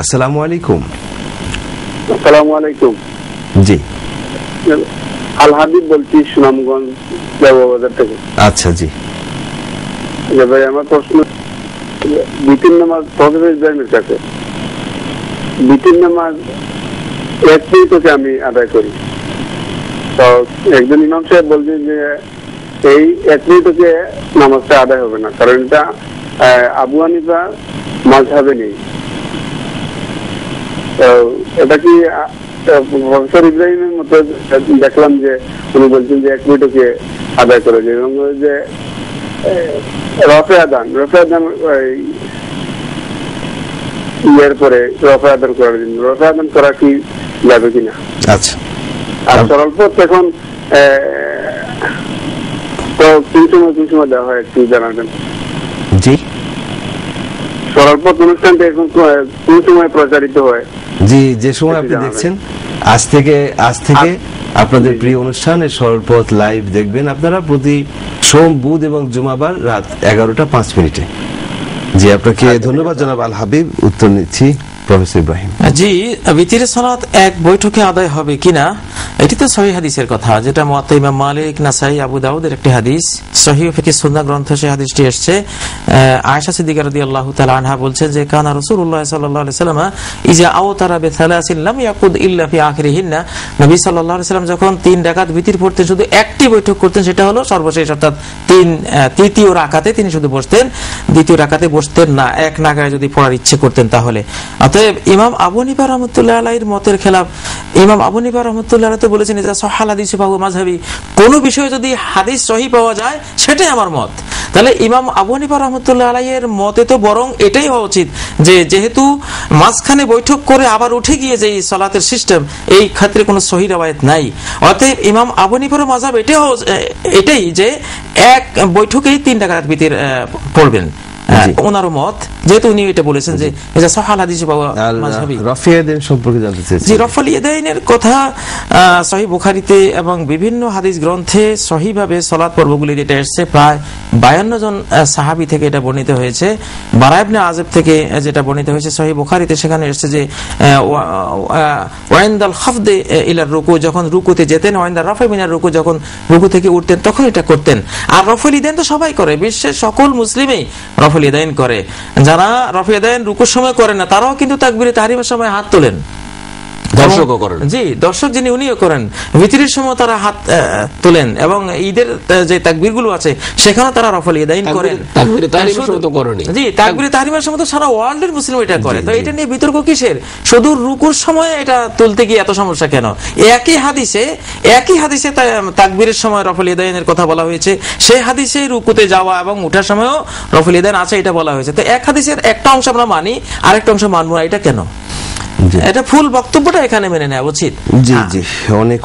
আসসালামু আলাইকুম। আসসালামু আলাইকুম। জি, আল হাবিব বলছি, সুনামগঞ্জ বাজার থেকে। আচ্ছা, জি ভাই, আমার প্রশ্ন, বিতির নামাজ ইব্রাহিমের কাছে বিতির নামাজ এক মিনিটে আমি আদায় করি, তো একজন ইমাম সাহেব বলছেন যে এই এক মিনিটে নামাজটা আদায় হবে না, কারণ এটা আবু হানিফা মাযহাবে নেই। তো এটা কি প্রফেসর ইব্রাহিমের মতো দেখলাম যে উনি বলছেন যে এক মিনিটে আদায় করে, এবং যে রফে আদান ইয়ের পরে রফে আদান করার জন্য রফে আদান করা কি যাবে কিনা? আচ্ছা, আর সরল পথ এখন তো কোন সময় দেওয়া হয় একটু জানাবেন। জি, সরল পথ অনুষ্ঠানটা এখন কোন সময় প্রচারিত হয়? জি, যে সময় আপনি দেখছেন আজ থেকে আপনাদের প্রিয় অনুষ্ঠানে সরলপথ লাইভ দেখবেন আপনারা প্রতি সোম, বুধ এবং জুমাবার রাত 11:05। জি, আপনাকে ধন্যবাদ জনাব আল হাবিব। উত্তর নিচ্ছি প্রফেসর ইব্রাহিম। জি, বিতিরের সালাত এক বৈঠকে আদায় হবে কিনা, এটি তো সহিহ হাদিসের কথা, যেটা মুয়াত্তা ইমাম মালিক, নাসাই, আবু দাউদের একটি হাদিস। সহিহ ফিকহ সুন্নাহ গ্রন্থে সেই হাদিসটি এসেছে। আয়েশা সিদ্দিকা রাদিয়াল্লাহু তাআলা আনহা বলছেন যে কানা রাসূলুল্লাহ সাল্লাল্লাহু আলাইহি ওয়াসাল্লাম ইজা আওতারা বিসালাসিন লাম ইয়াকুদ ইল্লা ফি আখিরিহিন্না। নবী সাল্লাল্লাহু আলাইহি ওয়াসাল্লাম যখন 3 রাকাত বিতির পড়তেন শুধু একটি বৈঠক করতেন, সেটা হলো সর্বশেষ, অর্থাৎ তৃতীয় রাকাতে তিনি শুধু বসতেন, দ্বিতীয় রাকাতে বসতেন না, এক নাগাড়ে যদি পড়ার ইচ্ছে করতেন তাহলে। অতএব ইমাম আবু হানিফা রাহমাতুল্লাহ আলাইহির মতের খেলাফ। ইমাম আবু হানিফা রাহমাতুল্লাহ আলাইহি বলেছেন যে সহিহ হাদিস পাওয়া মাযহাবি, কোন বিষয়ে যদি হাদিস সহিহ পাওয়া যায় সেটাই আমার মত। তাহলে ইমাম আবু হানিফা রাহমাতুল্লাহ আলাইহির মতে তো বরং এটাই হওয়া উচিত যে যেহেতু মাঝখানে বৈঠক করে আবার উঠে গিয়ে যে সালাতের সিস্টেম, এই ক্ষেত্রে কোনো সহিহ রওয়ায়াত নাই। অতএব ইমাম আবু হানিফার মাযহাব এটাই যে এক বৈঠকেই 3 রাকাত বিতির পড়বেন, ওনার মত, যেহেতু উনি এটা বলেছেন যে এটা সহিহ হাদিস পাওয়া মাযহাবি। রফিয়া ইয়াদাইন সম্পর্কে জানতে চাইছি। জি, রফাল ইয়াদাইনের কথা সহিহ বুখারীতে এবং বিভিন্ন হাদিস গ্রন্থে সহিহভাবে সালাত পর্বগুলি যেটা এসেছে প্রায় 52 জন সাহাবী থেকে এটা বর্ণিত হয়েছে। বারা ইবনে আযিব থেকে যেটা বর্ণিত হয়েছে সহিহ বুখারীতে, সেখানে এসেছে যে ওয়াইন্দাল খাফদে ইলার রুকু, যখন রুকুতে যেতেন, ওয়াইন্দাল রাফা মিনার রুকু, যখন রুকু থেকে উঠতেন তখন এটা করতেন। আর রফাল ইয়াদাইন তো সবাই করে, বিশ্বের সকল মুসলিমই রফাল ইয়াদাইন করে। যারা রফাল ইয়াদাইন রুকুর সময় করে না তারাও কিন্তু তাকবীরে তাহরিমের সময় হাত তোলেন, দর্শকও করেন। জি, দর্শক যিনি উনিও করেন, বিতিরের সময় তারা হাত তোলেন, এবং ঈদের যে তাকবীর গুলো আছে সেখানে তারা রফাল ইয়াদাইন করেন। তাকবীরে তাহরিমের সময় তো করেনি। জি, তাকবীরে তাহরিমের সময় তো সারা ওয়ার্ল্ডের মুসলিম এটা করে, তো এটা নিয়ে বিতর্ক কিসের? শুধু রুকুর সময় এটা তুলতে গিয়ে এত সমস্যা কেন? একই হাদিসে তাকবীরের সময় রফাল ইয়াদাইনের কথা বলা হয়েছে, সেই হাদিসে রুকুতে যাওয়া এবং ওঠার সময়ও রফাল ইয়াদাইন আছে এটা বলা হয়েছে। তো এক হাদিসের একটা অংশ আমরা মানি, আরেকটা অংশ মানবো না, এটা কেন? এটা ফুল বক্তব্যটা এখানে মেনে নেওয়া উচিত। জি জি, অনেক